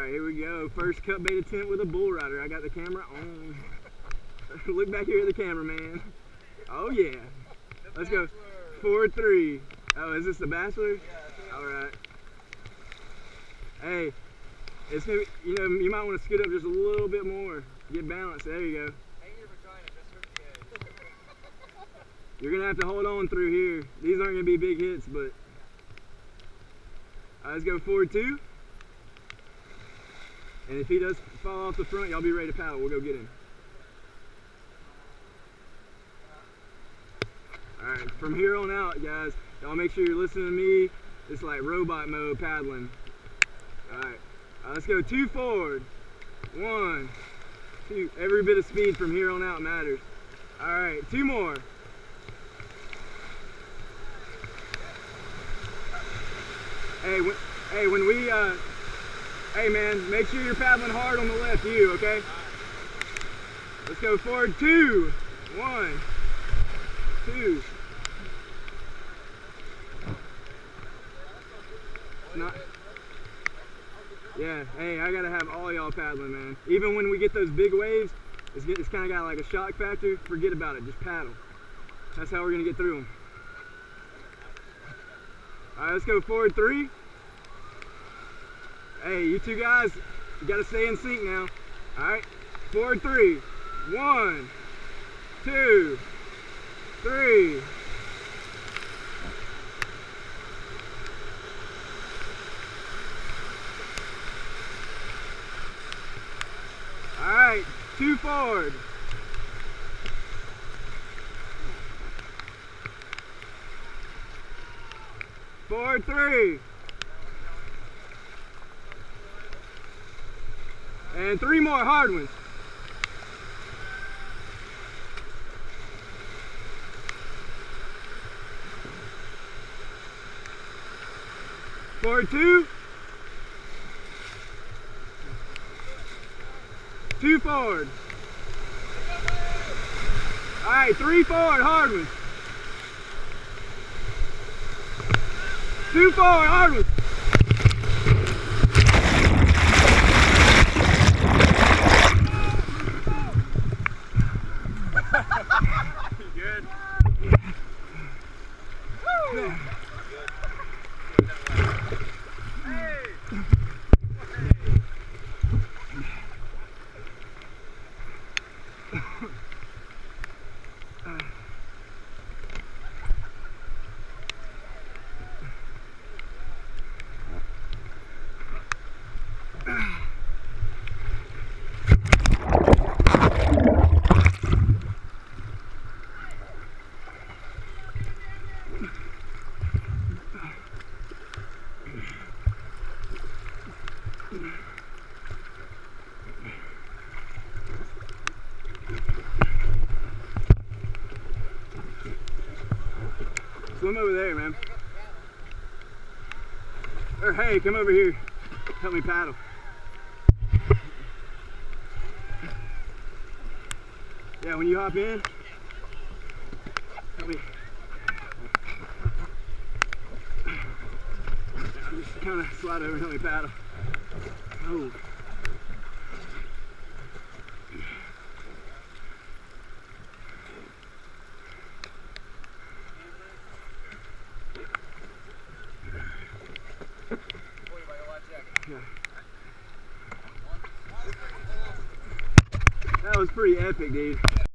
Alright, here we go. First cut bait attempt with a bull rider. I got the camera on. Look back here at the cameraman. Oh yeah. Let's go. 4-3. Oh, is this the Bachelor? Yeah. Alright. Hey, it's gonna be, you might want to scoot up just a little bit more. Get balance. There you go. You're gonna have to hold on through here. These aren't gonna be big hits, but let's go 4-2. And if he does fall off the front, y'all be ready to paddle. We'll go get him. Alright, from here on out, guys, y'all make sure you're listening to me. It's like robot mode paddling. Alright, let's go 2 forward. 1, 2. Every bit of speed from here on out matters. Alright, 2 more. Hey, when we, hey man, make sure you're paddling hard on the left, okay? Let's go forward, 2, 1, 2. Yeah, hey, I gotta have all y'all paddling, man. Even when we get those big waves, it's kind of got like a shock factor. Forget about it, just paddle. That's how we're gonna get through them. Alright, let's go forward 3. Hey, you two guys, you gotta stay in sync now. Alright, forward 3. 1, 2, 3. Alright, 2 forward. Forward 3. And 3 more hard ones. Forward 2. 2 forward. Alright, 3 forward, hard ones. 2 forward, hard ones. Good. Woo. Swim over there, man. Or hey, come over here. Help me paddle. Yeah, when you hop in, help me. Just kind of slide over and help me paddle. Oh. Yeah. That was pretty epic, dude.